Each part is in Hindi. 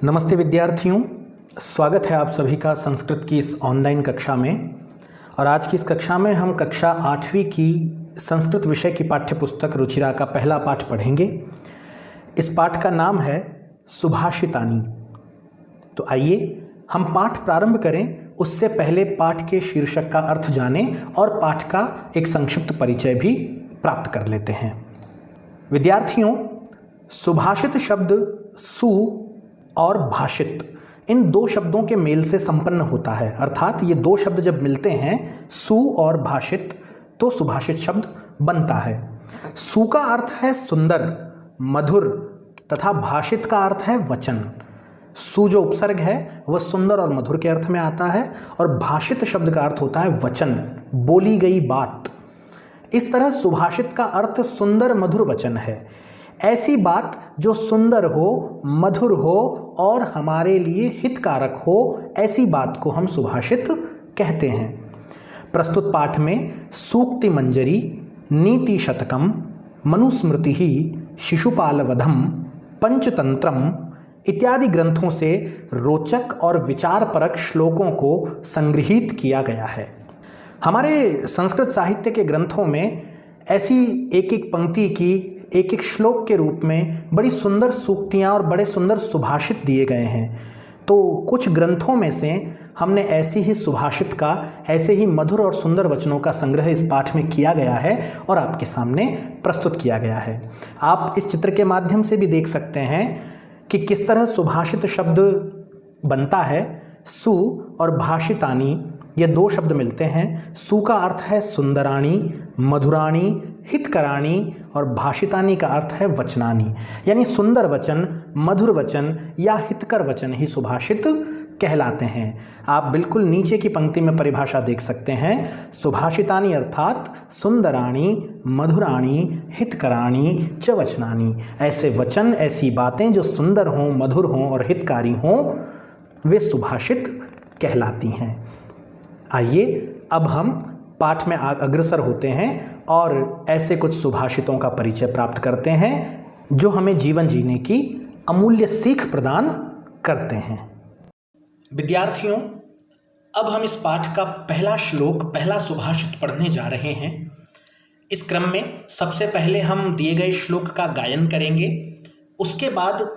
नमस्ते विद्यार्थियों, स्वागत है आप सभी का संस्कृत की इस ऑनलाइन कक्षा में। और आज की इस कक्षा में हम कक्षा 8वीं की संस्कृत विषय की पाठ्यपुस्तक रुचिरा का पहला पाठ पढ़ेंगे। इस पाठ का नाम है सुभाषितानि। तो आइए हम पाठ प्रारंभ करें, उससे पहले पाठ के शीर्षक का अर्थ जानें और पाठ का एक संक्षिप्त परिचय भी प्राप्त कर लेते हैं। विद्यार्थियों, सुभाषित शब्द सु और भाषित, इन दो शब्दों के मेल से संपन्न होता है। अर्थात ये दो शब्द जब मिलते हैं, सु और भाषित, तो सुभाषित शब्द बनता है। सु का अर्थ है सुंदर, मधुर तथा भाषित का अर्थ है वचन। सु जो उपसर्ग है वह सुंदर और मधुर के अर्थ में आता है और भाषित शब्द का अर्थ होता है वचन, बोली गई बात। इस तरह सुभाषित का अर्थ सुंदर मधुर वचन है। ऐसी बात जो सुंदर हो, मधुर हो और हमारे लिए हितकारक हो, ऐसी बात को हम सुभाषित कहते हैं। प्रस्तुत पाठ में सूक्ति मंजरी, नीति शतकम, मनुस्मृति, शिशुपाल वधम, पंचतंत्रम इत्यादि ग्रंथों से रोचक और विचारपरक श्लोकों को संग्रहित किया गया है। हमारे संस्कृत साहित्य के ग्रंथों में ऐसी एक एक पंक्ति की एक एक श्लोक के रूप में बड़ी सुंदर सूक्तियाँ और बड़े सुंदर सुभाषित दिए गए हैं। तो कुछ ग्रंथों में से हमने ऐसी ही सुभाषित का, ऐसे ही मधुर और सुंदर वचनों का संग्रह इस पाठ में किया गया है और आपके सामने प्रस्तुत किया गया है। आप इस चित्र के माध्यम से भी देख सकते हैं कि किस तरह सुभाषित शब्द बनता है। सु और भाषितानि, ये दो शब्द मिलते हैं। सु का अर्थ है सुंदराणी, मधुराणी, हितकराणी और भाषितानि का अर्थ है वचनानी, यानी सुंदर वचन, मधुर वचन या हितकर वचन ही सुभाषित कहलाते हैं। आप बिल्कुल नीचे की पंक्ति में परिभाषा देख सकते हैं। सुभाषितानि अर्थात सुंदराणी, मधुराणी, हितकराणी च वचनानी। ऐसे वचन, ऐसी बातें जो सुंदर हों, मधुर हों और हितकारी हों, वे सुभाषित कहलाती हैं। आइए अब हम पाठ में अग्रसर होते हैं और ऐसे कुछ सुभाषितों का परिचय प्राप्त करते हैं जो हमें जीवन जीने की अमूल्य सीख प्रदान करते हैं। विद्यार्थियों, अब हम इस पाठ का पहला श्लोक, पहला सुभाषित पढ़ने जा रहे हैं। इस क्रम में सबसे पहले हम दिए गए श्लोक का गायन करेंगे। उसके बाद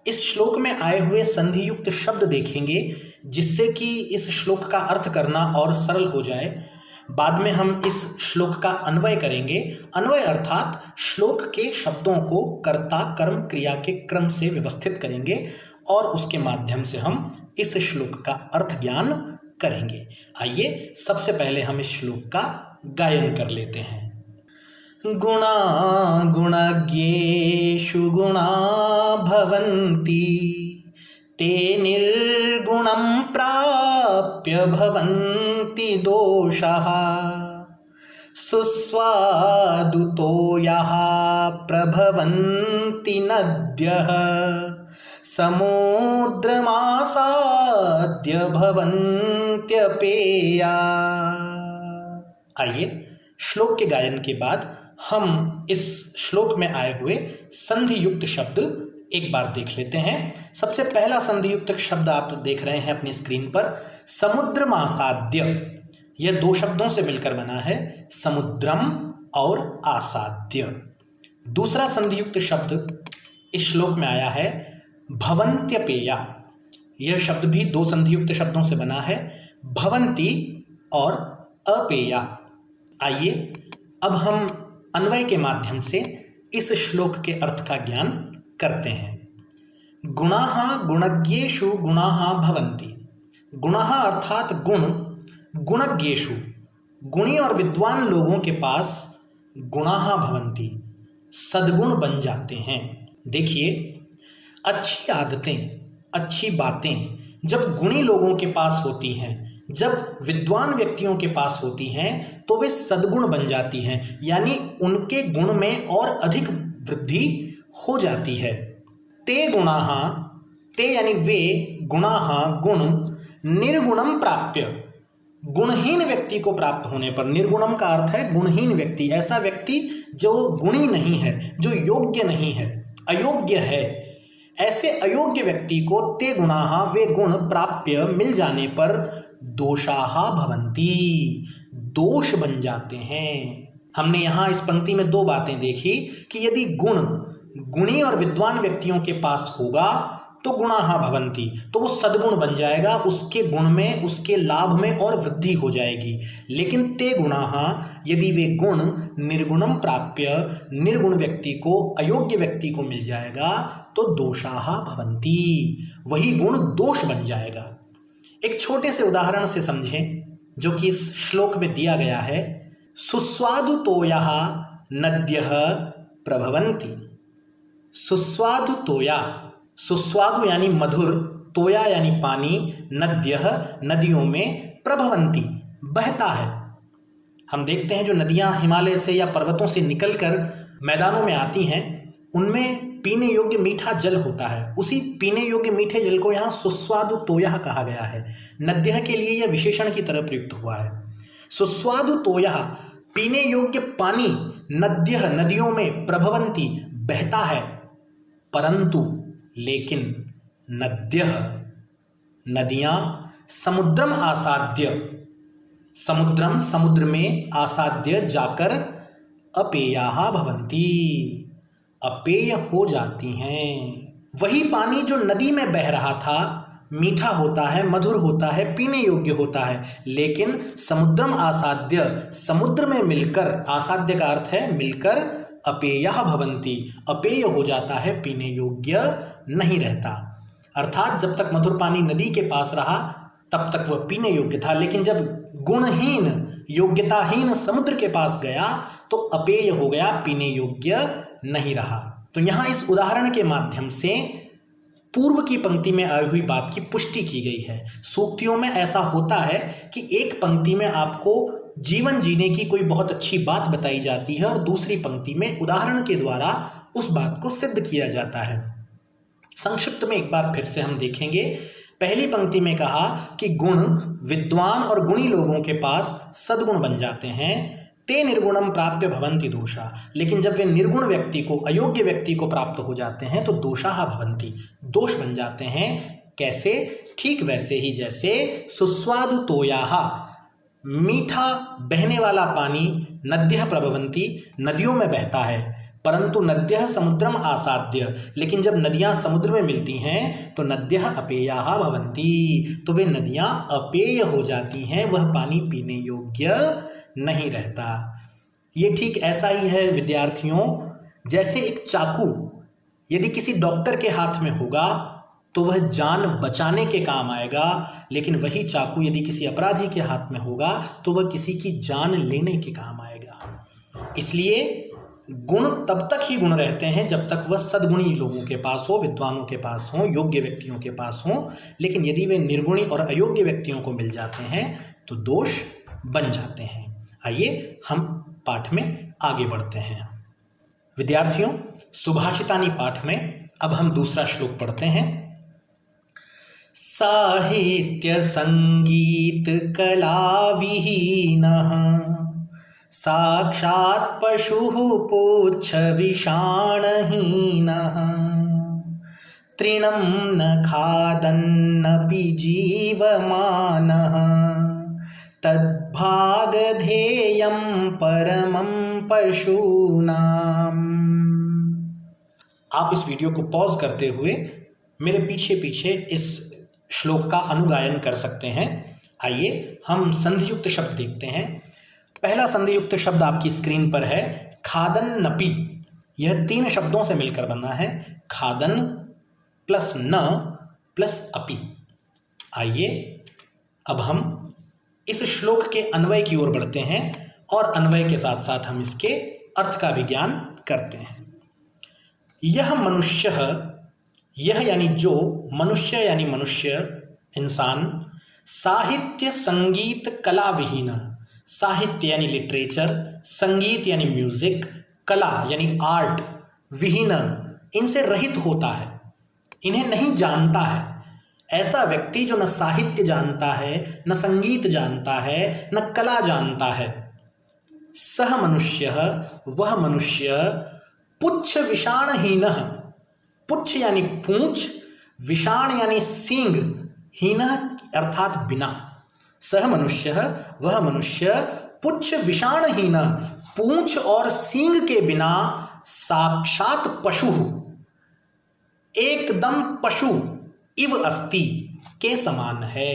इस श्लोक में आए हुए संधि युक्त शब्द देखेंगे, जिससे कि इस श्लोक का अर्थ करना और सरल हो जाए। बाद में हम इस श्लोक का अन्वय करेंगे। अन्वय अर्थात श्लोक के शब्दों को कर्ता कर्म क्रिया के क्रम से व्यवस्थित करेंगे और उसके माध्यम से हम इस श्लोक का अर्थ ज्ञान करेंगे। आइए सबसे पहले हम इस श्लोक का गायन कर लेते हैं। गुणा गुणज्ञेषु गुणा भवन्ति, ते निर्गुणं प्राप्य भवन्ति दोषाः। सुस्वादुतो यः प्रभवन्ति नद्यः, समुद्रमासाद्य भवन्त्यपेया। आइए श्लोक के गायन के बाद हम इस श्लोक में आए हुए संधि युक्त शब्द एक बार देख लेते हैं। सबसे पहला संधि युक्त शब्द आप देख रहे हैं अपनी स्क्रीन पर, समुद्रमासाद्य। यह दो शब्दों से मिलकर बना है, समुद्रम और आसाद्य। दूसरा संधि युक्त शब्द इस श्लोक में आया है, भवन्त्यपेया। यह शब्द भी दो संधि युक्त शब्दों से बना है, भवन्ति और अपेया। आइए अब हम अन्वय के माध्यम से इस श्लोक के अर्थ का ज्ञान करते हैं। गुणाः गुणज्ञेषु गुणाः भवन्ति। गुणाः अर्थात गुण, गुणज्ञेषु गुणी और विद्वान लोगों के पास गुणाः भवन्ति, सद्गुण बन जाते हैं। देखिए, अच्छी आदतें, अच्छी बातें जब गुणी लोगों के पास होती हैं, जब विद्वान व्यक्तियों के पास होती हैं, तो वे सद्गुण बन जाती हैं, यानी उनके गुण में और अधिक वृद्धि हो जाती है। ते गुणाः, ते यानी वे, गुणाः गुण, निर्गुणम प्राप्य, गुणहीन व्यक्ति को प्राप्त होने पर। निर्गुणम का अर्थ है गुणहीन व्यक्ति, ऐसा व्यक्ति जो गुणी नहीं है, जो योग्य नहीं है, अयोग्य है, ऐसे अयोग्य व्यक्ति को ते गुणाः वे गुण प्राप्य मिल जाने पर दोषाः भवन्ति, दोष बन जाते हैं। हमने यहाँ इस पंक्ति में दो बातें देखी कि यदि गुण गुणी और विद्वान व्यक्तियों के पास होगा तो गुणाः भवन्ति, तो वो सद्गुण बन जाएगा, उसके गुण में, उसके लाभ में और वृद्धि हो जाएगी। लेकिन ते गुणाः यदि वे गुण निर्गुणम प्राप्य निर्गुण व्यक्ति को, अयोग्य व्यक्ति को मिल जाएगा तो दोषाः भवन्ति, वही गुण दोष बन जाएगा। एक छोटे से उदाहरण से समझें जो कि इस श्लोक में दिया गया है। सुस्वादु तोयः नद्यः प्रभवन्ति। सुस्वादु तोया, सुस्वादु यानी मधुर, तोया यानी पानी, नद्यः नदियों में, प्रभवन्ति बहता है। हम देखते हैं जो नदियां हिमालय से या पर्वतों से निकलकर मैदानों में आती हैं उनमें पीने योग्य मीठा जल होता है। उसी पीने योग्य मीठे जल को यहाँ सुस्वादु तोयः कहा गया है। नद्यः के लिए यह विशेषण की तरह प्रयुक्त हुआ है। सुस्वादु तोयः पीने योग्य पानी, नद्यः नदियों में, प्रभवन्ति बहता है, परंतु लेकिन नद्यः नदियां समुद्रम आसाद्य, समुद्रम समुद्र में, आसाद्य जाकर अपेयाः भवन्ति अपेय हो जाती हैं। वही पानी जो नदी में बह रहा था मीठा होता है, मधुर होता है, पीने योग्य होता है, लेकिन समुद्रम आसाद्य समुद्र में मिलकर, आसाद्य का अर्थ है मिलकर, अपेयः भवन्ति अपेय हो जाता है, पीने योग्य नहीं रहता। अर्थात जब तक मधुर पानी नदी के पास रहा तब तक वह पीने योग्य था, लेकिन जब गुणहीन, योग्यताहीन समुद्र के पास गया तो अपेय हो गया, पीने योग्य नहीं रहा। तो यहाँ इस उदाहरण के माध्यम से पूर्व की पंक्ति में आई हुई बात की पुष्टि की गई है। सूक्तियों में ऐसा होता है कि एक पंक्ति में आपको जीवन जीने की कोई बहुत अच्छी बात बताई जाती है और दूसरी पंक्ति में उदाहरण के द्वारा उस बात को सिद्ध किया जाता है। संक्षिप्त में एक बार फिर से हम देखेंगे। पहली पंक्ति में कहा कि गुण विद्वान और गुणी लोगों के पास सद्गुण बन जाते हैं, ते निर्गुणम प्राप्य भवन्ति दोषा, लेकिन जब वे निर्गुण व्यक्ति को, अयोग्य व्यक्ति को प्राप्त हो जाते हैं तो दोषाः भवन्ति दोष बन जाते हैं। कैसे? ठीक वैसे ही जैसे सुस्वादु तोयाः मीठा बहने वाला पानी, नद्यः प्रभवन्ति नदियों में बहता है, परंतु नद्यः समुद्रम आसाद्य, लेकिन जब नदियां समुद्र में मिलती हैं तो नद्यः अपेयाः भवन्ति, तो वे नदियां अपेय हो जाती हैं, वह पानी पीने योग्य नहीं रहता। ये ठीक ऐसा ही है विद्यार्थियों, जैसे एक चाकू यदि किसी डॉक्टर के हाथ में होगा तो वह जान बचाने के काम आएगा, लेकिन वही चाकू यदि किसी अपराधी के हाथ में होगा तो वह किसी की जान लेने के काम आएगा। इसलिए गुण तब तक ही गुण रहते हैं जब तक वह सद्गुणी लोगों के पास हो, विद्वानों के पास हो, योग्य व्यक्तियों के पास हो, लेकिन यदि वे निर्गुणी और अयोग्य व्यक्तियों को मिल जाते हैं तो दोष बन जाते हैं। आइए हम पाठ में आगे बढ़ते हैं। विद्यार्थियों, सुभाषितानी पाठ में अब हम दूसरा श्लोक पढ़ते हैं। साहित्य संगीत कला विहीनः साक्षात् पशुः पुच्छ विषाणहीनः तृणं न खादन्नपि जीवमानः तद्भागधेयं परमं पशूनाम्। आप इस वीडियो को पॉज करते हुए मेरे पीछे पीछे इस श्लोक का अनुगायन कर सकते हैं। आइए हम संधियुक्त शब्द देखते हैं। पहला संधियुक्त शब्द आपकी स्क्रीन पर है खादन्नपि। यह 3 शब्दों से मिलकर बना है, खादन प्लस न प्लस अपि। आइए अब हम इस श्लोक के अन्वय की ओर बढ़ते हैं और अन्वय के साथ साथ हम इसके अर्थ का विज्ञान करते हैं। यह मनुष्य, यह यानी जो, मनुष्य यानी मनुष्य, इंसान, साहित्य संगीत कला विहीन, साहित्य यानी लिटरेचर, संगीत यानी म्यूजिक, कला यानी आर्ट, विहीन इनसे रहित होता है, इन्हें नहीं जानता है। ऐसा व्यक्ति जो न साहित्य जानता है, न संगीत जानता है, न कला जानता है। सह मनुष्य, वह मनुष्य, पुच्छ विषाणहीनः, पुच्छ यानी पूंछ, विषाण यानी सींग, हीन अर्थात बिना। सह मनुष्य, वह मनुष्य, पुच्छ विषाणहीन, पूंछ और सींग के बिना, साक्षात पशु, एकदम पशु, इव अस्ति, के समान है।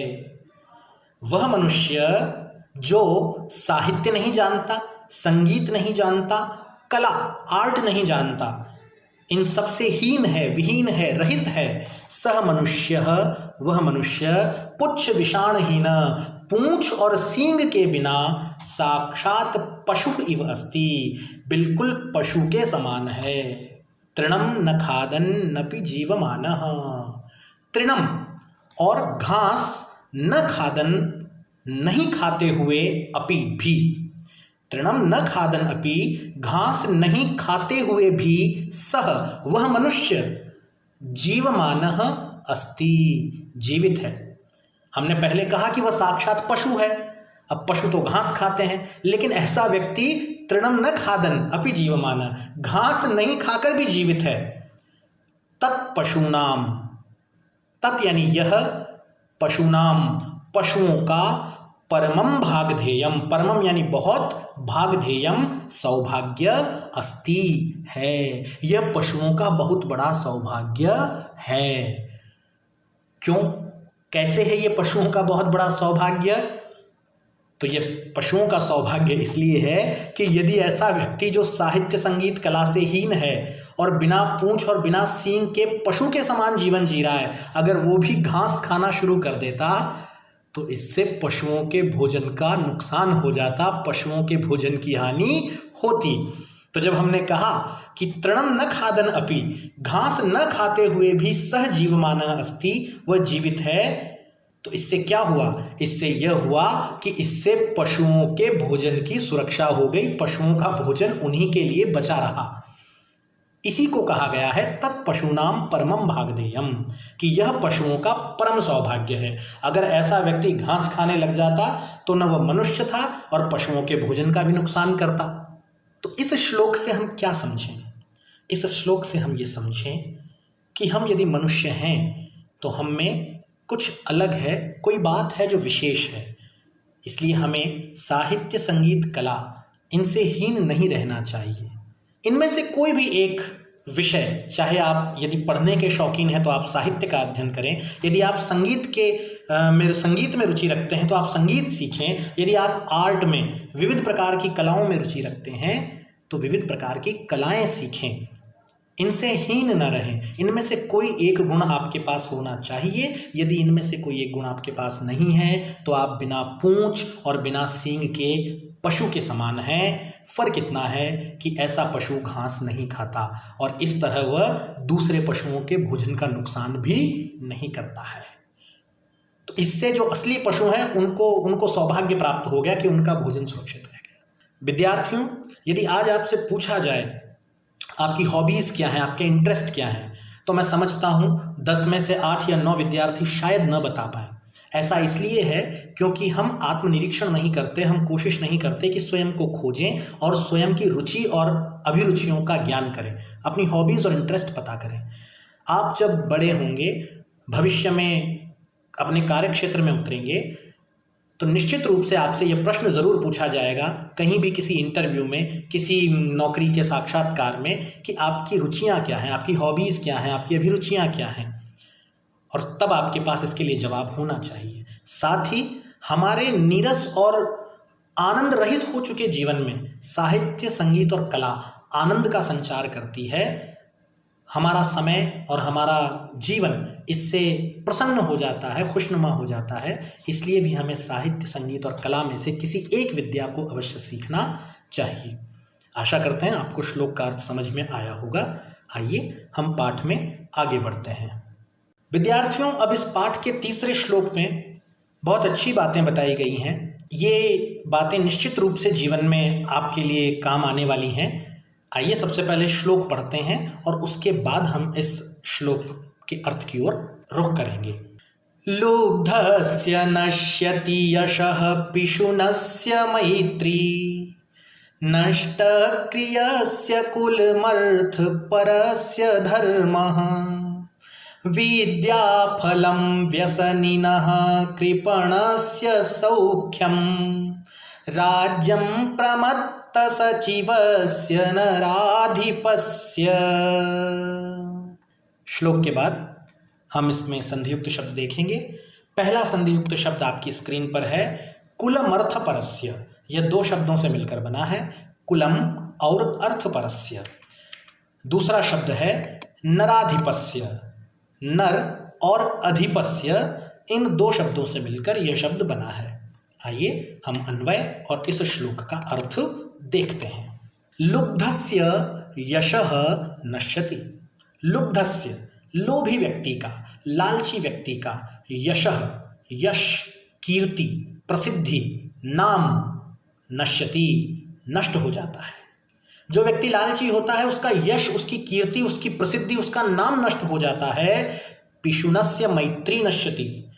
वह मनुष्य जो साहित्य नहीं जानता, संगीत नहीं जानता, कला आर्ट नहीं जानता, इन सबसे हीन है, विहीन है, रहित है। सह मनुष्य, वह मनुष्य, पुच्छ विषाणहीन, पूंछ और सींग के बिना, साक्षात पशु इव अस्ति, बिल्कुल पशु के समान है। तृणम न खादन नपि जीवमानः, तृणम और घास, न खादन नहीं खाते हुए, अपि भी, तृणम न खादन अपि, घास नहीं खाते हुए भी, सह वह मनुष्य, जीवमानः अस्ति, जीवित है। हमने पहले कहा कि वह साक्षात पशु है। अब पशु तो घास खाते हैं, लेकिन ऐसा व्यक्ति तृणम न खादन अपि जीवमान, घास नहीं खाकर भी जीवित है। तत्पशूनाम, तत् यानी यह, पशूनाम पशुओं का, परमम भागधेयम, परमम यानी बहुत, भागधेयम सौभाग्य, अस्ति है, यह पशुओं का बहुत बड़ा सौभाग्य है। क्यों, कैसे है ये पशुओं का बहुत बड़ा सौभाग्य? तो ये पशुओं का सौभाग्य इसलिए है कि यदि ऐसा व्यक्ति जो साहित्य संगीत कला से हीन है और बिना पूंछ और बिना सींग के पशु के समान जीवन जी रहा है, अगर वो भी घास खाना शुरू कर देता तो इससे पशुओं के भोजन का नुकसान हो जाता, पशुओं के भोजन की हानि होती। तो जब हमने कहा कि तृणम न खादन अपि, घास न खाते हुए भी सह जीवमान अस्ति, वह जीवित है, तो इससे क्या हुआ? इससे यह हुआ कि इससे पशुओं के भोजन की सुरक्षा हो गई, पशुओं का भोजन उन्हीं के लिए बचा रहा। इसी को कहा गया है तत्पशूनाम परमम भागधेयम, कि यह पशुओं का परम सौभाग्य है। अगर ऐसा व्यक्ति घास खाने लग जाता तो न वह मनुष्य था और पशुओं के भोजन का भी नुकसान करता। तो इस श्लोक से हम क्या समझें? इस श्लोक से हम ये समझें कि हम यदि मनुष्य हैं तो हम में कुछ अलग है, कोई बात है जो विशेष है। इसलिए हमें साहित्य, संगीत, कला, इनसे हीन नहीं रहना चाहिए। इनमें से कोई भी एक विषय, चाहे आप यदि पढ़ने के शौकीन हैं तो आप साहित्य का अध्ययन करें, यदि आप संगीत में रुचि रखते हैं तो आप संगीत सीखें, यदि आप आर्ट में, विविध प्रकार की कलाओं में रुचि रखते हैं तो विविध प्रकार की कलाएं सीखें। इनसे हीन न रहें। इनमें से कोई एक गुण आपके पास होना चाहिए। यदि इनमें से कोई एक गुण आपके पास नहीं है तो आप बिना पूंछ और बिना सींग के पशु के समान हैं। फर्क इतना है कि ऐसा पशु घास नहीं खाता और इस तरह वह दूसरे पशुओं के भोजन का नुकसान भी नहीं करता है। तो इससे जो असली पशु हैं उनको सौभाग्य प्राप्त हो गया कि उनका भोजन सुरक्षित रह गया। विद्यार्थियों, यदि आज आपसे पूछा जाए आपकी हॉबीज़ क्या हैं, आपके इंटरेस्ट क्या हैं, तो मैं समझता हूँ 10 में से 8 या 9 विद्यार्थी शायद न बता पाएँ। ऐसा इसलिए है क्योंकि हम आत्मनिरीक्षण नहीं करते, हम कोशिश नहीं करते कि स्वयं को खोजें और स्वयं की रुचि और अभिरुचियों का ज्ञान करें, अपनी हॉबीज़ और इंटरेस्ट पता करें। आप जब बड़े होंगे, भविष्य में अपने कार्यक्षेत्र में उतरेंगे, तो निश्चित रूप से आपसे यह प्रश्न ज़रूर पूछा जाएगा कहीं भी, किसी इंटरव्यू में, किसी नौकरी के साक्षात्कार में, कि आपकी रुचियां क्या हैं, आपकी हॉबीज़ क्या हैं, आपकी अभिरुचियां क्या हैं, और तब आपके पास इसके लिए जवाब होना चाहिए। साथ ही हमारे नीरस और आनंद रहित हो चुके जीवन में साहित्य, संगीत और कला आनंद का संचार करती है। हमारा समय और हमारा जीवन इससे प्रसन्न हो जाता है, खुशनुमा हो जाता है। इसलिए भी हमें साहित्य, संगीत और कला में से किसी एक विद्या को अवश्य सीखना चाहिए। आशा करते हैं आपको श्लोक का अर्थ समझ में आया होगा। आइए हम पाठ में आगे बढ़ते हैं। विद्यार्थियों, अब इस पाठ के तीसरे श्लोक में बहुत अच्छी बातें बताई गई हैं। ये बातें निश्चित रूप से जीवन में आपके लिए काम आने वाली हैं। आइए सबसे पहले श्लोक पढ़ते हैं और उसके बाद हम इस श्लोक के अर्थ की ओर रुख करेंगे। लुब्धस्य नश्यति यशः पिशुनस्य मैत्री नष्टक्रियस्य कुलमर्थ परस्य धर्मः विद्याफलं व्यसनिनः कृपणस्य सौख्यं राज्यं प्रमत्तसचिवस्य नराधिपस्य। श्लोक के बाद हम इसमें संधियुक्त शब्द देखेंगे। पहला संधियुक्त शब्द आपकी स्क्रीन पर है कुलमर्थ परस्य। यह दो शब्दों से मिलकर बना है, कुलम और अर्थ परस्य। दूसरा शब्द है नराधिपस्य। नर और अधिपस्य, इन दो शब्दों से मिलकर यह शब्द बना है। आइए हम अन्वय और इस श्लोक का अर्थ देखते हैं। लुब्धस्य यशः नश्यति। लुब्धस्य, लोभी व्यक्ति का, लालची व्यक्ति का, यशः, यश, कीर्ति, प्रसिद्धि, नाम, नश्यति, नष्ट हो जाता है। जो व्यक्ति लालची होता है उसका यश, उसकी कीर्ति, उसकी प्रसिद्धि, उसका नाम नष्ट हो जाता है। पिशुनस्य मैत्री नश्यति।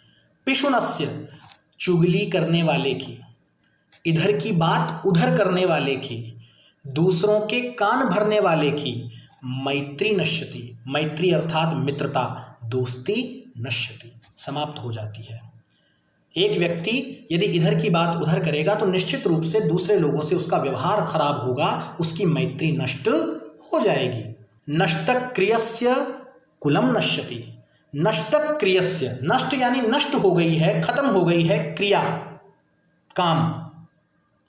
पिशुनस्य, चुगली करने वाले की, इधर की बात उधर करने वाले की, दूसरों के कान भरने वाले की, मैत्री नश्यति। मैत्री अर्थात मित्रता, दोस्ती नश्यति, समाप्त हो जाती है। एक व्यक्ति यदि इधर की बात उधर करेगा तो निश्चित रूप से दूसरे लोगों से उसका व्यवहार खराब होगा, उसकी मैत्री नष्ट हो जाएगी। नष्टक्रियस्य कुलम नश्यति। नष्टक्रियस्य, नष्ट यानी नष्ट हो गई है, खत्म हो गई है क्रिया, काम,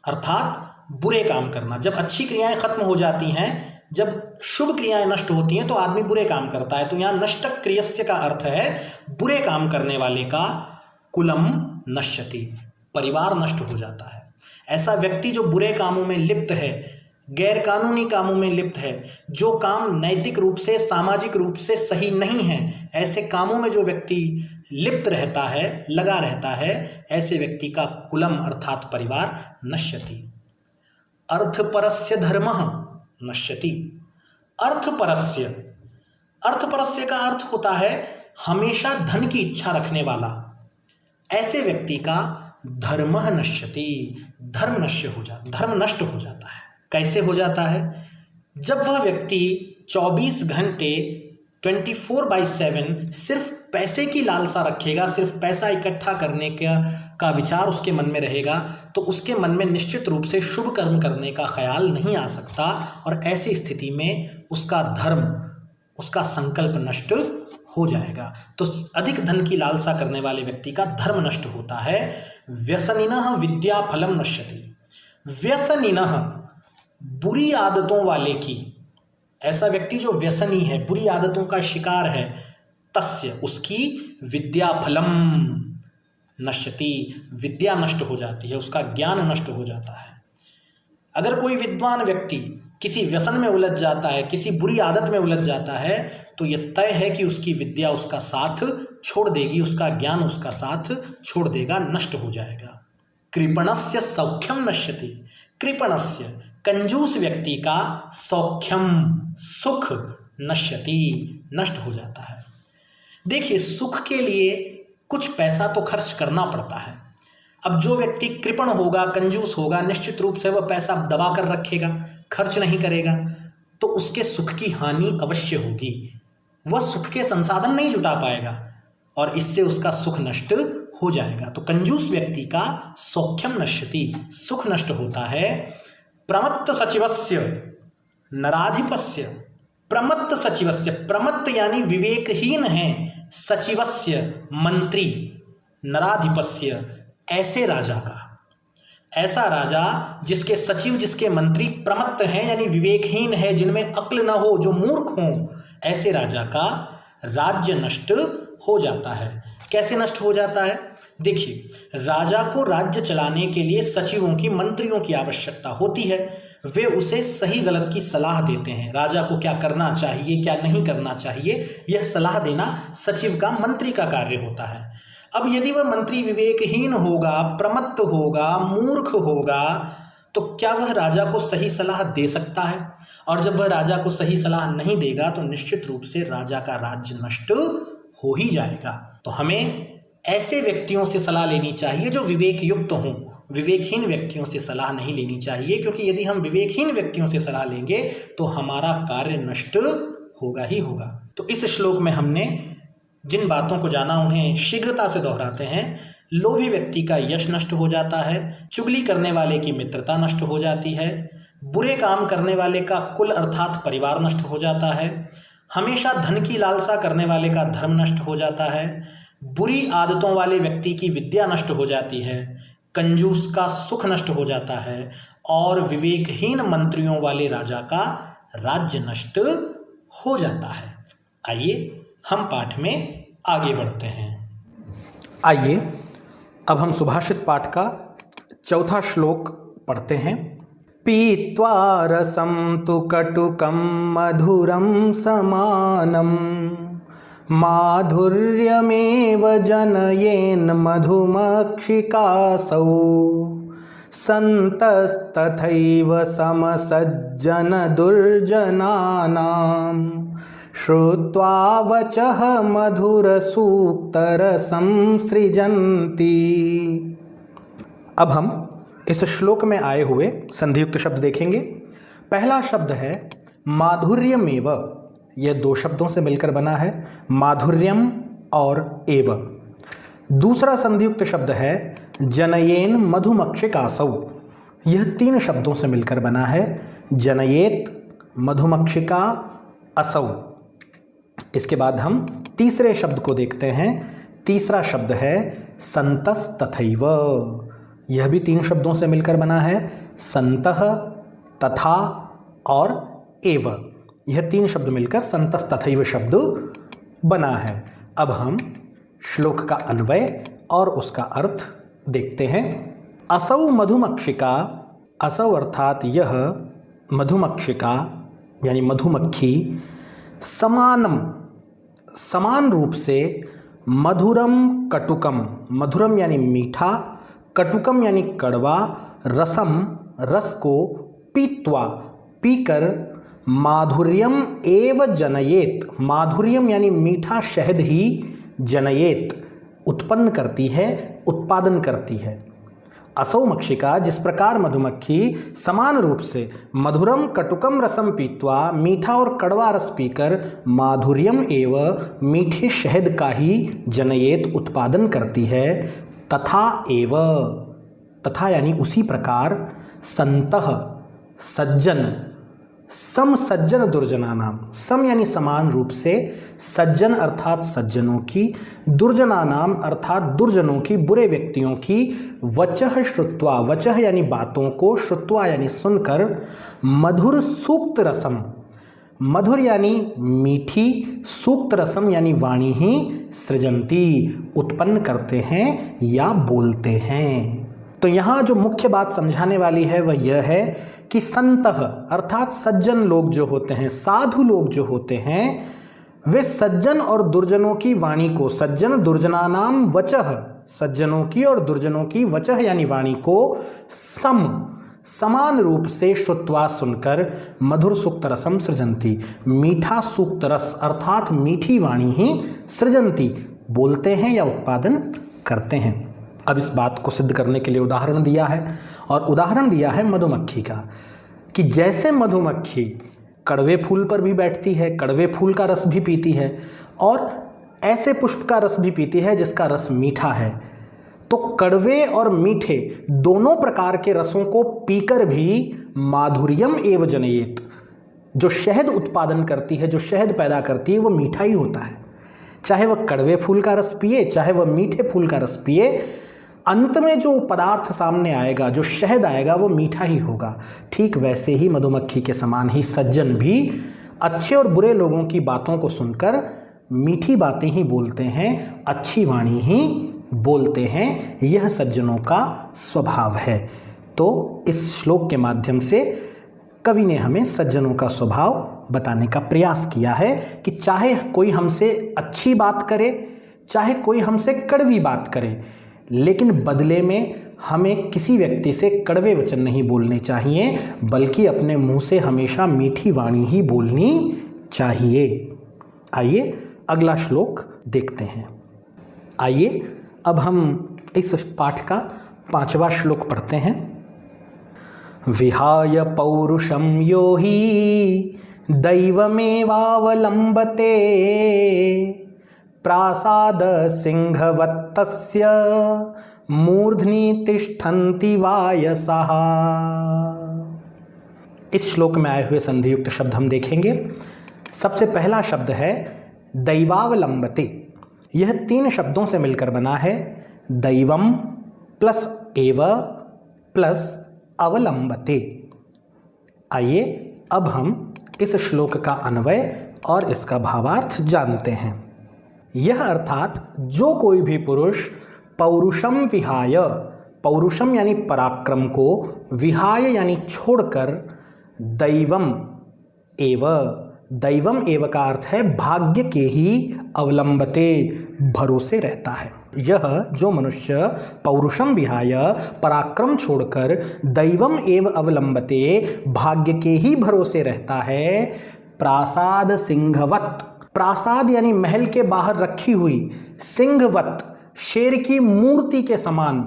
अर्थात बुरे काम करना। जब अच्छी क्रियाएं खत्म हो जाती हैं, जब शुभ क्रियाएं नष्ट होती हैं तो आदमी बुरे काम करता है। तो यहाँ नष्टक्रियस्य का अर्थ है बुरे काम करने वाले का कुलम नश्यति, परिवार नष्ट हो जाता है। ऐसा व्यक्ति जो बुरे कामों में लिप्त है, गैर कानूनी कामों में लिप्त है, जो काम नैतिक रूप से, सामाजिक रूप से सही नहीं है, ऐसे कामों में जो व्यक्ति लिप्त रहता है, लगा रहता है, ऐसे व्यक्ति का कुलम अर्थात परिवार नश्यति। अर्थपरस्य धर्मः नश्यति। अर्थपरस्य, अर्थपरस्य का अर्थ होता है हमेशा धन की इच्छा रखने वाला। ऐसे व्यक्ति का धर्म नश्यति, धर्म नष्ट हो जाता है। कैसे हो जाता है? जब वह व्यक्ति 24 घंटे 24/7 सिर्फ पैसे की लालसा रखेगा, सिर्फ पैसा इकट्ठा करने का विचार उसके मन में रहेगा, तो उसके मन में निश्चित रूप से शुभ कर्म करने का ख्याल नहीं आ सकता और ऐसी स्थिति में उसका धर्म, उसका संकल्प नष्ट हो जाएगा। तो अधिक धन की लालसा करने वाले व्यक्ति का धर्म नष्ट होता है। व्यसनिनः विद्याफलम नश्यति। व्यसनिनः, बुरी आदतों वाले की, ऐसा व्यक्ति जो व्यसनी है, बुरी आदतों का शिकार है, तस्य, उसकी विद्याफलम नश्यति, विद्या नष्ट हो जाती है, उसका ज्ञान नष्ट हो जाता है। अगर कोई विद्वान व्यक्ति किसी व्यसन में उलझ जाता है, किसी बुरी आदत में उलझ जाता है, तो यह तय है कि उसकी विद्या उसका साथ छोड़ देगी, उसका ज्ञान उसका साथ छोड़ देगा, नष्ट हो जाएगा। कृपणस्य सौख्यम नश्यति। कृपणस्य, कंजूस व्यक्ति का सौख्यम, सुख नश्यति, नष्ट हो जाता है। देखिए, सुख के लिए कुछ पैसा तो खर्च करना पड़ता है। अब जो व्यक्ति कृपण होगा, कंजूस होगा, निश्चित रूप से वह पैसा दबा कर रखेगा, खर्च नहीं करेगा, तो उसके सुख की हानि अवश्य होगी। वह सुख के संसाधन नहीं जुटा पाएगा और इससे उसका सुख नष्ट हो जाएगा। तो कंजूस व्यक्ति का सौख्यम नश्यति, सुख नष्ट होता है। प्रमत्त सचिवस्य नराधिपस्य। प्रमत्त सचिवस्य, प्रमत्त यानी विवेकहीन है, सचिवस्य मंत्री, नराधिपस्य ऐसे राजा का, ऐसा राजा जिसके सचिव, जिसके मंत्री प्रमत्त हैं यानी विवेकहीन है, जिनमें अक्ल न हो, जो मूर्ख हों, ऐसे राजा का राज्य नष्ट हो जाता है। कैसे नष्ट हो जाता है? देखिए, राजा को राज्य चलाने के लिए सचिवों की, मंत्रियों की आवश्यकता होती है। वे उसे सही गलत की सलाह देते हैं, राजा को क्या करना चाहिए, क्या नहीं करना चाहिए, यह सलाह देना सचिव का, मंत्री का कार्य होता है। अब यदि वह मंत्री विवेकहीन होगा, प्रमत्त होगा, मूर्ख होगा, तो क्या वह राजा को सही सलाह दे सकता है? और जब वह राजा को सही सलाह नहीं देगा तो निश्चित रूप से राजा का राज्य नष्ट हो ही जाएगा। तो हमें ऐसे व्यक्तियों से सलाह लेनी चाहिए जो विवेक युक्त हों, विवेकहीन व्यक्तियों से सलाह नहीं लेनी चाहिए, क्योंकि यदि हम विवेकहीन व्यक्तियों से सलाह लेंगे तो हमारा कार्य नष्ट होगा ही होगा। तो इस श्लोक में हमने जिन बातों को जाना उन्हें शीघ्रता से दोहराते हैं। लोभी व्यक्ति का यश नष्ट हो जाता है, चुगली करने वाले की मित्रता नष्ट हो जाती है, बुरे काम करने वाले का कुल अर्थात परिवार नष्ट हो जाता है, हमेशा धन की लालसा करने वाले का धर्म नष्ट हो जाता है, बुरी आदतों वाले व्यक्ति की विद्या नष्ट हो जाती है, कंजूस का सुख नष्ट हो जाता है और विवेकहीन मंत्रियों वाले राजा का राज्य नष्ट हो जाता है। आइए हम पाठ में आगे बढ़ते हैं। आइए अब हम सुभाषित पाठ का चौथा श्लोक पढ़ते हैं। पीत्वा रसं तु कटुकं मधुरं समानं माधुर्यमेव जनयेन् मधुमक्षिकासौ सन्तस्तथैव समसज्जन दुर्जनानां श्रुत्वा वचः मधुरसूक्तरसं सृजन्ति। अब हम इस श्लोक में आए हुए संधियुक्त शब्द देखेंगे। पहला शब्द है माधुर्यमेव। यह दो शब्दों से मिलकर बना है, माधुर्यम और एव। दूसरा संधियुक्त शब्द है जनयेन मधुमक्षिकासौ। यह तीन शब्दों से मिलकर बना है, जनयेत, मधुमक्षिका, असौ। इसके बाद हम तीसरे शब्द को देखते हैं। तीसरा शब्द है संतस तथैव। यह भी तीन शब्दों से मिलकर बना है, संतः, तथा और एव। यह तीन शब्द मिलकर संतस तथैव शब्द बना है। अब हम श्लोक का अन्वय और उसका अर्थ देखते हैं। असौ मधुमक्षिका, असौ अर्थात यह मधुमक्षिका यानी मधुमक्खी, समानम समान रूप से, मधुरम कटुकम, मधुरम यानी मीठा, कटुकम यानी कड़वा, रसम रस को, पीत्वा पीकर, माधुर्यम एव जनयेत, माधुर्यम यानी मीठा शहद ही, जनयेत उत्पन्न करती है, उत्पादन करती है। असौ मक्षिका, जिस प्रकार मधुमक्खी समान रूप से मधुरम कटुकम रसम पीत्वा, मीठा और कड़वा रस पीकर, माधुर्यम एव मीठे शहद का ही, जनयेत उत्पादन करती है, तथा एव तथा यानी उसी प्रकार, संतः सज्जन, सम सज्जन दुर्जनानाम, सम यानी समान रूप से, सज्जन अर्थात सज्जनों की, दुर्जनानाम अर्थात दुर्जनों की, बुरे व्यक्तियों की, वचः श्रुत्वा, वचः यानी बातों को, श्रुत्वा यानी सुनकर, मधुर सूक्त रसम, मधुर यानी मीठी, सूक्त रसम यानी वाणी ही, सृजंती उत्पन्न करते हैं या बोलते हैं। तो यहाँ जो मुख्य बात समझाने वाली है वह यह है कि संतः अर्थात सज्जन लोग जो होते हैं, साधु लोग जो होते हैं, वे सज्जन और दुर्जनों की वाणी को, सज्जन दुर्जनानाम वचः, सज्जनों की और दुर्जनों की वचः यानी वाणी को, समान रूप से श्रुत्वा सुनकर, मधुर सूक्त रसम सृजंती, मीठा सूक्त रस अर्थात मीठी वाणी ही, सृजंती बोलते हैं या उत्पादन करते हैं। अब इस बात को सिद्ध करने के लिए उदाहरण दिया है, और उदाहरण दिया है मधुमक्खी का, कि जैसे मधुमक्खी कड़वे फूल पर भी बैठती है, कड़वे फूल का रस भी पीती है, और ऐसे पुष्प का रस भी पीती है जिसका रस मीठा है, तो कड़वे और मीठे दोनों प्रकार के रसों को पीकर भी माधुर्यम एव जनयेत, जो शहद उत्पादन करती है, जो शहद पैदा करती है, वो मीठा ही होता है। चाहे वह कड़वे फूल का रस पिए, चाहे वह मीठे फूल का रस पिए, अंत में जो पदार्थ सामने आएगा, जो शहद आएगा, वो मीठा ही होगा। ठीक वैसे ही मधुमक्खी के समान ही सज्जन भी अच्छे और बुरे लोगों की बातों को सुनकर मीठी बातें ही बोलते हैं, अच्छी वाणी ही बोलते हैं। यह सज्जनों का स्वभाव है। तो इस श्लोक के माध्यम से कवि ने हमें सज्जनों का स्वभाव बताने का प्रयास किया है कि चाहे कोई हमसे अच्छी बात करे, चाहे कोई हमसे कड़वी बात करे, लेकिन बदले में हमें किसी व्यक्ति से कड़वे वचन नहीं बोलने चाहिए, बल्कि अपने मुंह से हमेशा मीठी वाणी ही बोलनी चाहिए। आइए अगला श्लोक देखते हैं। आइए अब हम इस पाठ का 5वां श्लोक पढ़ते हैं। विहाय पौरुषम यो हि दैवमेवावलंबते प्रासाद सिंहवत्तस्य मूर्ध्नि तिष्ठन्ति वायसः। इस श्लोक में आए हुए संधियुक्त शब्द हम देखेंगे। सबसे पहला शब्द है दैवावलंबते। यह 3 शब्दों से मिलकर बना है, दैवम प्लस एव प्लस अवलंबते। आइए अब हम इस श्लोक का अन्वय और इसका भावार्थ जानते हैं। यह अर्थात जो कोई भी पुरुष पौरुषम विहाय, पौरुषम यानी पराक्रम को, विहाय यानी छोड़कर, दैवम एव, दैवम एव का अर्थ है भाग्य के ही अवलंबते, भरोसे रहता है। यह जो मनुष्य पौरुषम विहाय, पराक्रम छोड़कर, दैवम एव अवलंबते, भाग्य के ही भरोसे रहता है, प्रासाद सिंहवत, प्रासाद यानी महल के बाहर रखी हुई, सिंहवत शेर की मूर्ति के समान,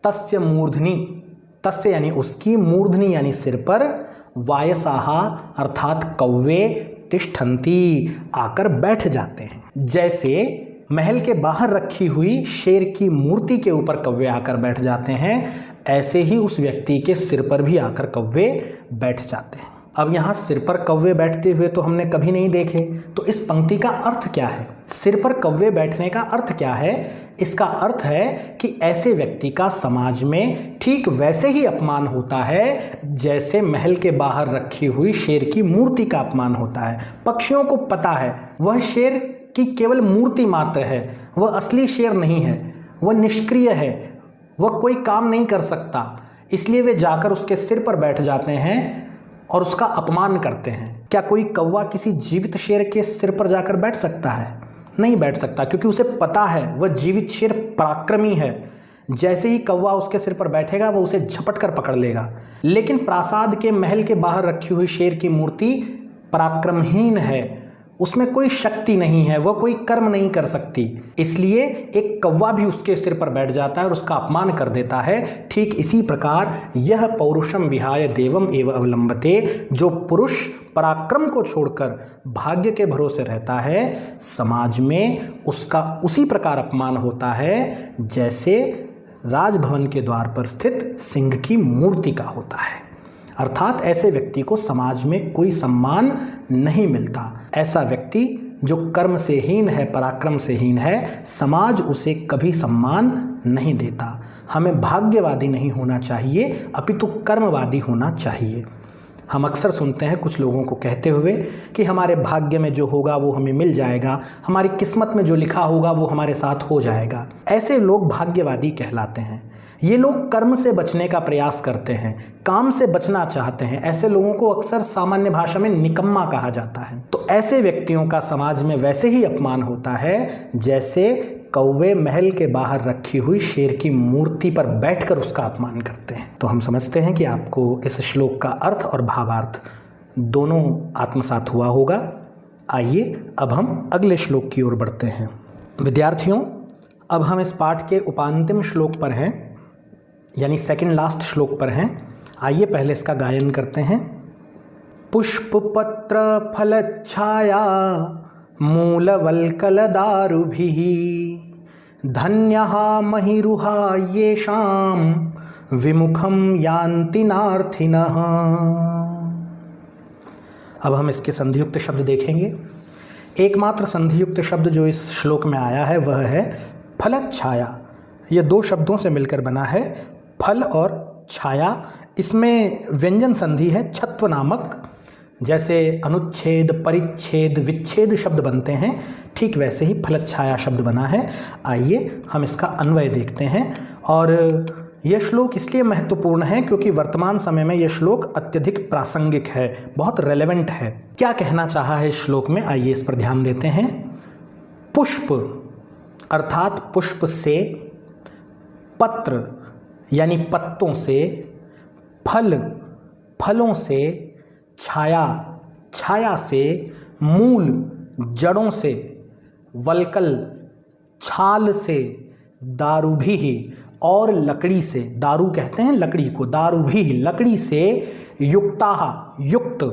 तस्य मूर्धनि, तस्य यानी उसकी, मूर्धनि यानी सिर पर, वायसाहा अर्थात कौवे, तिष्ठन्ति आकर बैठ जाते हैं। जैसे महल के बाहर रखी हुई शेर की मूर्ति के ऊपर कौवे आकर बैठ जाते हैं, ऐसे ही उस व्यक्ति के सिर पर भी आकर कौवे बैठ जाते हैं। अब यहाँ सिर पर कौवे बैठते हुए तो हमने कभी नहीं देखे, तो इस पंक्ति का अर्थ क्या है? सिर पर कौवे बैठने का अर्थ क्या है? इसका अर्थ है कि ऐसे व्यक्ति का समाज में ठीक वैसे ही अपमान होता है जैसे महल के बाहर रखी हुई शेर की मूर्ति का अपमान होता है। पक्षियों को पता है वह शेर की केवल मूर्ति मात्र है, वह असली शेर नहीं है, वह निष्क्रिय है, वह कोई काम नहीं कर सकता, इसलिए वे जाकर उसके सिर पर बैठ जाते हैं और उसका अपमान करते हैं। क्या कोई कौवा किसी जीवित शेर के सिर पर जाकर बैठ सकता है? नहीं बैठ सकता, क्योंकि उसे पता है वह जीवित शेर पराक्रमी है। जैसे ही कौवा उसके सिर पर बैठेगा वो उसे झपट कर पकड़ लेगा। लेकिन प्रासाद के महल के बाहर रखी हुई शेर की मूर्ति पराक्रमहीन है, उसमें कोई शक्ति नहीं है, वह कोई कर्म नहीं कर सकती, इसलिए एक कौवा भी उसके सिर पर बैठ जाता है और उसका अपमान कर देता है। ठीक इसी प्रकार यह पौरुषम विहाय देवम एव अवलंबते, जो पुरुष पराक्रम को छोड़कर भाग्य के भरोसे रहता है, समाज में उसका उसी प्रकार अपमान होता है जैसे राजभवन के द्वार पर स्थित सिंह की मूर्ति का होता है। अर्थात ऐसे व्यक्ति को समाज में कोई सम्मान नहीं मिलता। ऐसा व्यक्ति जो कर्म से हीन है, पराक्रम से हीन है, समाज उसे कभी सम्मान नहीं देता। हमें भाग्यवादी नहीं होना चाहिए, अपितु कर्मवादी होना चाहिए। हम अक्सर सुनते हैं कुछ लोगों को कहते हुए कि हमारे भाग्य में जो होगा वो हमें मिल जाएगा, हमारी किस्मत में जो लिखा होगा वो हमारे साथ हो जाएगा। ऐसे लोग भाग्यवादी कहलाते हैं। ये लोग कर्म से बचने का प्रयास करते हैं, काम से बचना चाहते हैं। ऐसे लोगों को अक्सर सामान्य भाषा में निकम्मा कहा जाता है। तो ऐसे व्यक्तियों का समाज में वैसे ही अपमान होता है जैसे कौवे महल के बाहर रखी हुई शेर की मूर्ति पर बैठकर उसका अपमान करते हैं। तो हम समझते हैं कि आपको इस श्लोक का अर्थ और भावार्थ दोनों आत्मसात हुआ होगा। आइए अब हम अगले श्लोक की ओर बढ़ते हैं। विद्यार्थियों, अब हम इस पाठ के उपांतिम श्लोक पर हैं, यानी सेकंड लास्ट श्लोक पर हैं। आइए पहले इसका गायन करते हैं। पुष्प पत्र फल छाया मूलवल्कलदारुभिः धन्यः महिरुहा येषां विमुखं यान्ति नार्थिनः। अब हम इसके संधियुक्त शब्द देखेंगे। एकमात्र संधियुक्त शब्द जो इस श्लोक में आया है वह है फलच्छाया। यह 2 शब्दों से मिलकर बना है, फल और छाया। इसमें व्यंजन संधि है छत्व नामक। जैसे अनुच्छेद, परिच्छेद, विच्छेद शब्द बनते हैं, ठीक वैसे ही फलच्छाया शब्द बना है। आइए हम इसका अन्वय देखते हैं। और यह श्लोक इसलिए महत्वपूर्ण है क्योंकि वर्तमान समय में यह श्लोक अत्यधिक प्रासंगिक है, बहुत रेलेवेंट है। क्या कहना चाहा है इस श्लोक में, आइए इस पर ध्यान देते हैं। पुष्प अर्थात पुष्प से, पत्र यानी पत्तों से, फल फलों से, छाया छाया से, मूल जड़ों से, वल्कल छाल से, दारुभिः और लकड़ी से, दारू कहते हैं लकड़ी को, दारू भी लकड़ी से युक्ताः युक्त,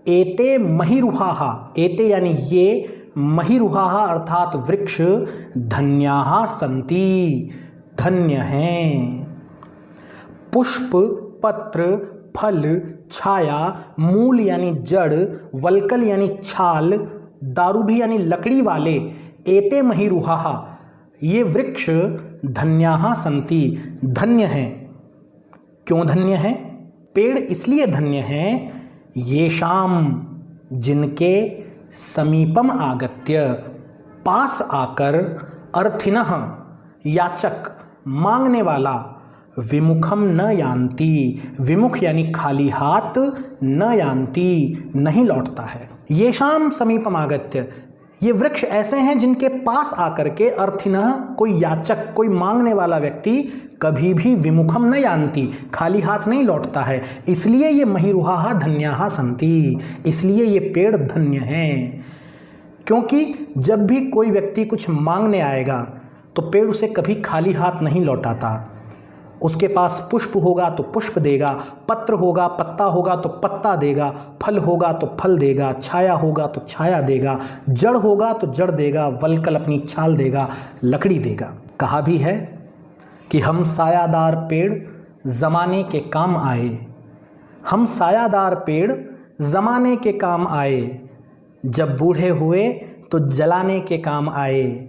एते महिरुहाः, एते यानी ये, महिरुहाः अर्थात वृक्ष, धन्याः सन्ति, धन्य हैं। पुष्प, पत्र, फल, छाया, मूल यानी जड़, वल्कल यानी छाल, दारूभी यानी लकड़ी वाले, एते महिरुहाः ये वृक्ष, धन्याः सन्ति धन्य हैं। क्यों धन्य हैं? पेड़ इसलिए धन्य हैं, येषाम जिनके, समीपम आगत्य पास आकर, अर्थिनः याचक मांगने वाला, विमुखम न यान्ति, विमुख यानी खाली हाथ, न यान्ति नहीं लौटता है। येषाम समीपम आगत्य, ये वृक्ष ऐसे हैं जिनके पास आकर के, अर्थिनः कोई याचक, कोई मांगने वाला व्यक्ति कभी भी विमुखम न यान्ति, खाली हाथ नहीं लौटता है। इसलिए ये महिरुहाः धन्याः सन्ति, इसलिए ये पेड़ धन्य हैं। क्योंकि जब भी कोई व्यक्ति कुछ मांगने आएगा तो पेड़ उसे कभी खाली हाथ नहीं लौटाता। उसके पास पुष्प होगा तो पुष्प देगा, पत्र होगा, पत्ता होगा तो पत्ता देगा, फल होगा तो फल देगा, छाया होगा तो छाया देगा, जड़ होगा तो जड़ देगा, वल्कल अपनी छाल देगा, लकड़ी देगा। कहा भी है कि हम सायादार पेड़ ज़माने के काम आए, हम सायादार पेड़ ज़माने के काम आए, जब बूढ़े हुए तो जलाने के काम आए,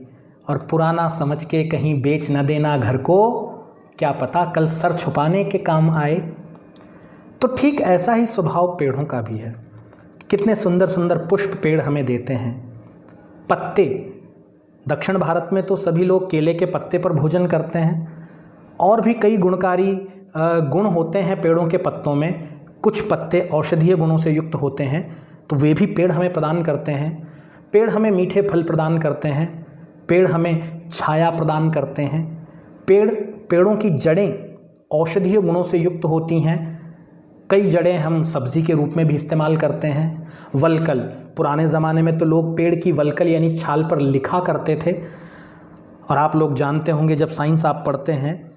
और पुराना समझ के कहीं बेच न देना घर को, क्या पता कल सर छुपाने के काम आए। तो ठीक ऐसा ही स्वभाव पेड़ों का भी है। कितने सुंदर सुंदर पुष्प पेड़ हमें देते हैं। पत्ते, दक्षिण भारत में तो सभी लोग केले के पत्ते पर भोजन करते हैं, और भी कई गुणकारी गुण होते हैं पेड़ों के पत्तों में। कुछ पत्ते औषधीय गुणों से युक्त होते हैं, तो वे भी पेड़ हमें प्रदान करते हैं। पेड़ हमें मीठे फल प्रदान करते हैं, पेड़ हमें छाया प्रदान करते हैं। पेड़ों की जड़ें औषधीय गुणों से युक्त होती हैं। कई जड़ें हम सब्जी के रूप में भी इस्तेमाल करते हैं। वल्कल, पुराने ज़माने में तो लोग पेड़ की वल्कल यानी छाल पर लिखा करते थे। और आप लोग जानते होंगे, जब साइंस आप पढ़ते हैं,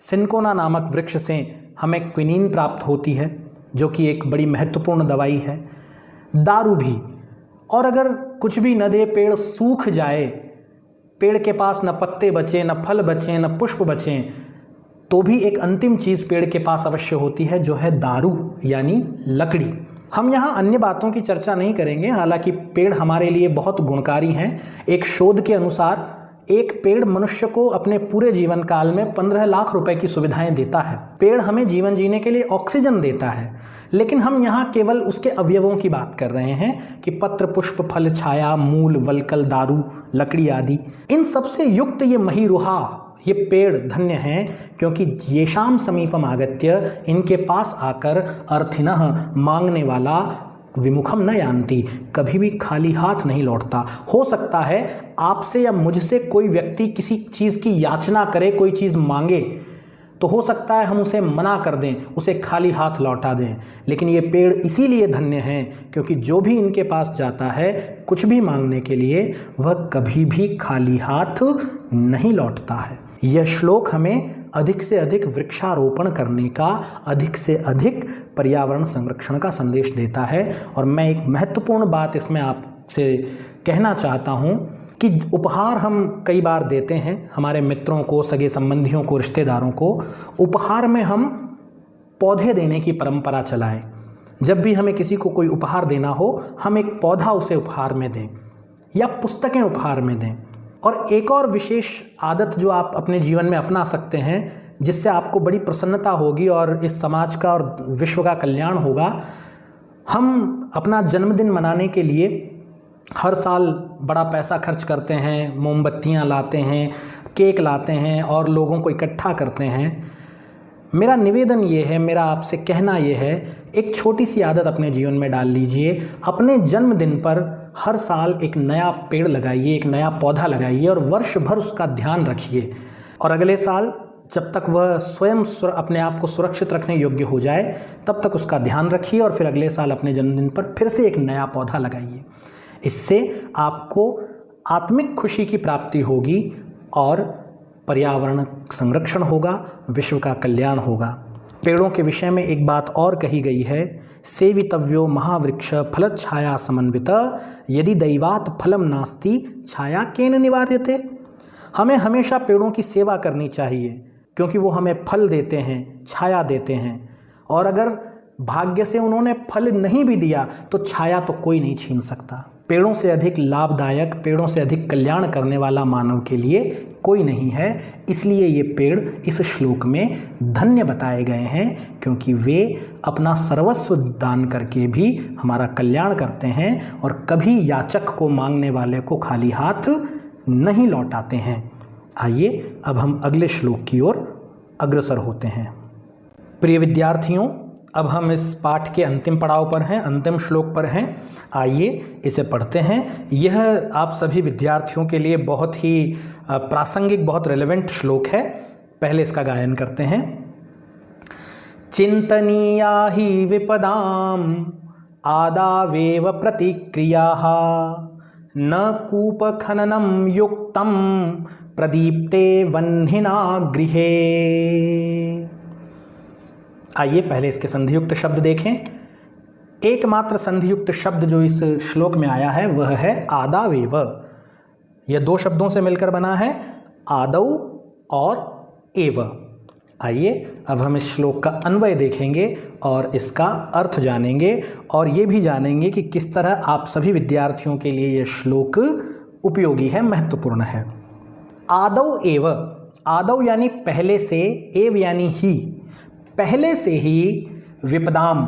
सिनकोना नामक वृक्ष से हमें क्विनीन प्राप्त होती है, जो कि एक बड़ी महत्वपूर्ण दवाई है। दारू भी, और अगर कुछ भी न दे, पेड़ सूख जाए, पेड़ के पास न पत्ते बचे, न फल बचे, न पुष्प बचे, तो भी एक अंतिम चीज़ पेड़ के पास अवश्य होती है, जो है दारू यानी लकड़ी। हम यहाँ अन्य बातों की चर्चा नहीं करेंगे, हालांकि पेड़ हमारे लिए बहुत गुणकारी हैं। एक शोध के अनुसार एक पेड़ मनुष्य को अपने पूरे जीवन काल में 15 लाख रुपए की सुविधाएं देता है। पेड़ हमें जीवन जीने के लिए ऑक्सीजन देता है, लेकिन हम यहाँ केवल उसके अवयवों की बात कर रहे हैं कि पत्र, पुष्प, फल, छाया, मूल, वल्कल, दारू, लकड़ी आदि। इन सबसे युक्त ये महिरुहा, ये पेड़ धन्य हैं, क्योंकि येषाम समीपम आगत्य, इनके पास आकर, अर्थिनः मांगने वाला, विमुखम न यान्ति कभी भी खाली हाथ नहीं लौटता। हो सकता है आपसे या मुझसे कोई व्यक्ति किसी चीज़ की याचना करे, कोई चीज़ मांगे, तो हो सकता है हम उसे मना कर दें, उसे खाली हाथ लौटा दें। लेकिन ये पेड़ इसीलिए धन्य हैं क्योंकि जो भी इनके पास जाता है कुछ भी मांगने के लिए, वह कभी भी खाली हाथ नहीं लौटता है। यह श्लोक हमें अधिक से अधिक वृक्षारोपण करने का, अधिक से अधिक पर्यावरण संरक्षण का संदेश देता है। और मैं एक महत्वपूर्ण बात इसमें आपसे कहना चाहता हूँ कि उपहार हम कई बार देते हैं हमारे मित्रों को, सगे संबंधियों को, रिश्तेदारों को। उपहार में हम पौधे देने की परंपरा चलाएं। जब भी हमें किसी को कोई उपहार देना हो, हम एक पौधा उसे उपहार में दें या पुस्तकें उपहार में दें। और एक और विशेष आदत जो आप अपने जीवन में अपना सकते हैं, जिससे आपको बड़ी प्रसन्नता होगी और इस समाज का और विश्व का कल्याण होगा। हम अपना जन्मदिन मनाने के लिए हर साल बड़ा पैसा खर्च करते हैं, मोमबत्तियां लाते हैं, केक लाते हैं और लोगों को इकट्ठा करते हैं। मेरा निवेदन ये है, मेरा आपसे कहना ये है, एक छोटी सी आदत अपने जीवन में डाल लीजिए। अपने जन्मदिन पर हर साल एक नया पेड़ लगाइए, एक नया पौधा लगाइए और वर्ष भर उसका ध्यान रखिए। और अगले साल जब तक वह स्वयं अपने आप को सुरक्षित रखने योग्य हो जाए, तब तक उसका ध्यान रखिए और फिर अगले साल अपने जन्मदिन पर फिर से एक नया पौधा लगाइए। इससे आपको आत्मिक खुशी की प्राप्ति होगी और पर्यावरण संरक्षण होगा, विश्व का कल्याण होगा। पेड़ों के विषय में एक बात और कही गई है, सेवितव्यो महावृक्ष फलच्छाया समन्वित यदि दैवात फलम नास्ति छाया केन निवार्यते। हमें हमेशा पेड़ों की सेवा करनी चाहिए क्योंकि वो हमें फल देते हैं, छाया देते हैं, और अगर भाग्य से उन्होंने फल नहीं भी दिया तो छाया तो कोई नहीं छीन सकता। पेड़ों से अधिक लाभदायक, पेड़ों से अधिक कल्याण करने वाला मानव के लिए कोई नहीं है। इसलिए ये पेड़ इस श्लोक में धन्य बताए गए हैं क्योंकि वे अपना सर्वस्व दान करके भी हमारा कल्याण करते हैं और कभी याचक को, मांगने वाले को खाली हाथ नहीं लौटाते हैं। आइए अब हम अगले श्लोक की ओर अग्रसर होते हैं। प्रिय विद्यार्थियों, अब हम इस पाठ के अंतिम पड़ाव पर हैं, अंतिम श्लोक पर हैं। आइए इसे पढ़ते हैं। यह आप सभी विद्यार्थियों के लिए बहुत ही प्रासंगिक, बहुत रेलेवेंट श्लोक है। पहले इसका गायन करते हैं। चिंतनीया हि विपदाम आदावेव प्रतिक्रियाः न कूप खननम युक्तम प्रदीप्ते वह्निना गृहे। आइए पहले इसके संधियुक्त शब्द देखें। एकमात्र संधियुक्त शब्द जो इस श्लोक में आया है वह है आदावेव। यह दो शब्दों से मिलकर बना है, आदौ और एव। आइए अब हम इस श्लोक का अन्वय देखेंगे और इसका अर्थ जानेंगे और ये भी जानेंगे कि किस तरह आप सभी विद्यार्थियों के लिए यह श्लोक उपयोगी है, महत्वपूर्ण है। आदौ एव, आदौ यानी पहले से, एव यानी ही, पहले से ही, विपदाम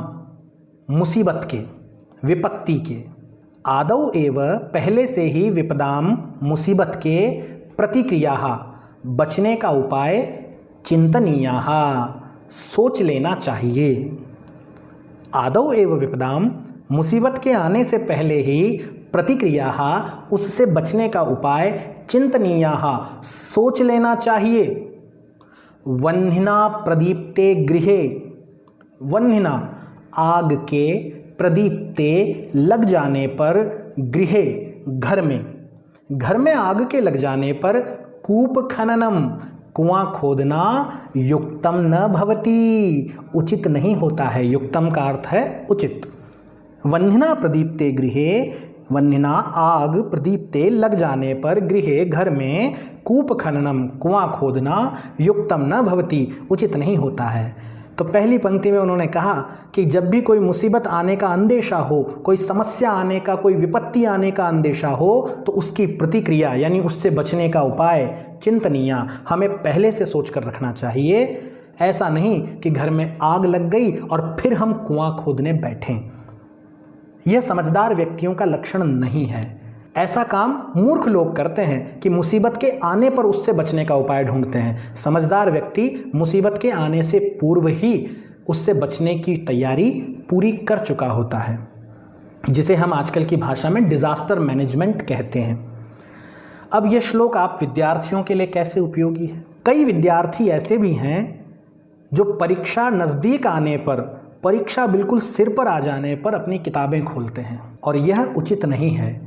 मुसीबत के, विपत्ति के, आदौ एव पहले से ही, विपदाम मुसीबत के, प्रतिक्रिया बचने का उपाय, चिंतनीया सोच लेना चाहिए। आदौ एव विपदाम मुसीबत के आने से पहले ही, प्रतिक्रिया उससे बचने का उपाय, चिंतनीया सोच लेना चाहिए। वह्निना प्रदीप्ते गृहे, वह्निना आग के, प्रदीप्ते लग जाने पर, गृहे घर में आग के लग जाने पर, कूप खननम कुआं खोदना, युक्तम न भवति उचित नहीं होता है। युक्तम का अर्थ है उचित। वह्निना प्रदीप्ते गृहे, वह्निना आग, प्रदीप्ते लग जाने पर, गृहे घर में, कूप खननम कुआं खोदना, युक्तम न भवति उचित नहीं होता है। तो पहली पंक्ति में उन्होंने कहा कि जब भी कोई मुसीबत आने का अंदेशा हो, कोई समस्या आने का, कोई विपत्ति आने का अंदेशा हो, तो उसकी प्रतिक्रिया यानी उससे बचने का उपाय, चिंतनीय, हमें पहले से सोच कर रखना चाहिए। ऐसा नहीं कि घर में आग लग गई और फिर हम कुआं खोदने बैठें। यह समझदार व्यक्तियों का लक्षण नहीं है। ऐसा काम मूर्ख लोग करते हैं कि मुसीबत के आने पर उससे बचने का उपाय ढूंढते हैं। समझदार व्यक्ति मुसीबत के आने से पूर्व ही उससे बचने की तैयारी पूरी कर चुका होता है, जिसे हम आजकल की भाषा में डिजास्टर मैनेजमेंट कहते हैं। अब यह श्लोक आप विद्यार्थियों के लिए कैसे उपयोगी है? कई विद्यार्थी ऐसे भी हैं जो परीक्षा नज़दीक आने पर, परीक्षा बिल्कुल सिर पर आ जाने पर अपनी किताबें खोलते हैं, और यह उचित नहीं है।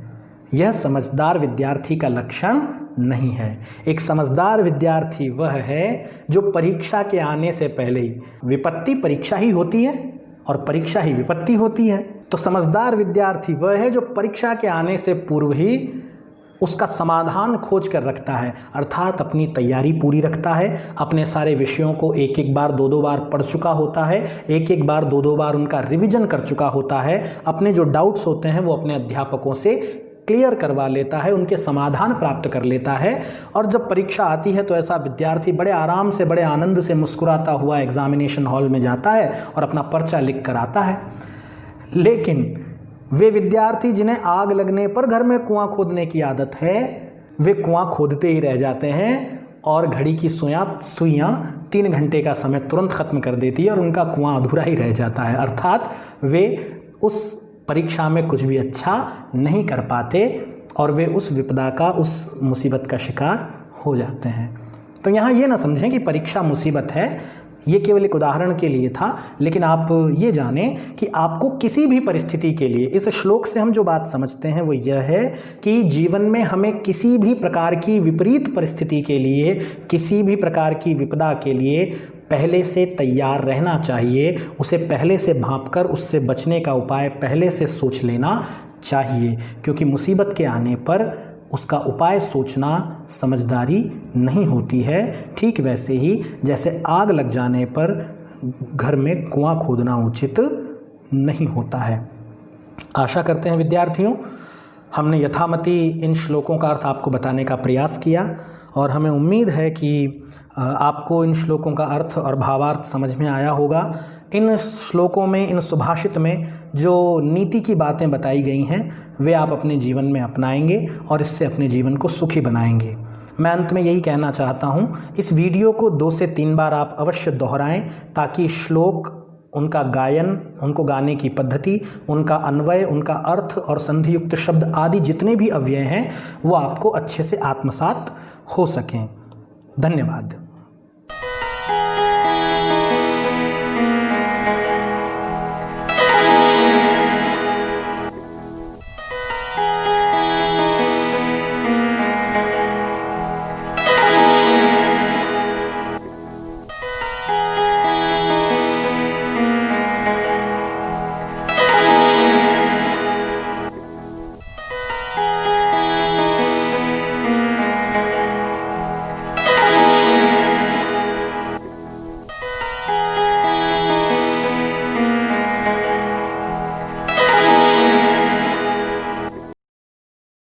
यह समझदार विद्यार्थी का लक्षण नहीं है। एक समझदार विद्यार्थी वह है जो परीक्षा के आने से पहले ही, विपत्ति परीक्षा ही होती है और परीक्षा ही विपत्ति होती है, तो समझदार विद्यार्थी वह है जो परीक्षा के आने से पूर्व ही उसका समाधान खोज कर रखता है, अर्थात अपनी तैयारी पूरी रखता है, अपने सारे विषयों को एक एक बार, दो दो बार पढ़ चुका होता है, एक एक बार, दो दो बार उनका रिवीजन कर चुका होता है, अपने जो डाउट्स होते हैं वो अपने अध्यापकों से क्लियर करवा लेता है, उनके समाधान प्राप्त कर लेता है। और जब परीक्षा आती है तो ऐसा विद्यार्थी बड़े आराम से, बड़े आनंद से मुस्कुराता हुआ एग्जामिनेशन हॉल में जाता है और अपना पर्चा लिख कर आता है। लेकिन वे विद्यार्थी जिन्हें आग लगने पर घर में कुआं खोदने की आदत है, वे कुआं खोदते ही रह जाते हैं और घड़ी की सुइयां 3 घंटे का समय तुरंत खत्म कर देती है और उनका कुआं अधूरा ही रह जाता है। अर्थात वे उस परीक्षा में कुछ भी अच्छा नहीं कर पाते और वे उस विपदा का, उस मुसीबत का शिकार हो जाते हैं। तो यहाँ ये ना समझें कि परीक्षा मुसीबत है, ये केवल एक उदाहरण के लिए था, लेकिन आप ये जानें कि आपको किसी भी परिस्थिति के लिए, इस श्लोक से हम जो बात समझते हैं वो यह है कि जीवन में हमें किसी भी प्रकार की विपरीत परिस्थिति के लिए, किसी भी प्रकार की विपदा के लिए पहले से तैयार रहना चाहिए। उसे पहले से भांपकर उससे बचने का उपाय पहले से सोच लेना चाहिए, क्योंकि मुसीबत के आने पर उसका उपाय सोचना समझदारी नहीं होती है। ठीक वैसे ही जैसे आग लग जाने पर घर में कुआं खोदना उचित नहीं होता है। आशा करते हैं विद्यार्थियों, हमने यथामति इन श्लोकों का अर्थ आपको बताने का प्रयास किया और हमें उम्मीद है कि आपको इन श्लोकों का अर्थ और भावार्थ समझ में आया होगा। इन श्लोकों में, इन सुभाषित में जो नीति की बातें बताई गई हैं वे आप अपने जीवन में अपनाएंगे और इससे अपने जीवन को सुखी बनाएंगे। मैं अंत में यही कहना चाहता हूँ, इस वीडियो को 2 से 3 बार आप अवश्य दोहराएं ताकि श्लोक, उनका गायन, उनको गाने की पद्धति, उनका अन्वय, उनका अर्थ और संधियुक्त शब्द आदि जितने भी अव्यय हैं वो आपको अच्छे से आत्मसात हो सकें। धन्यवाद।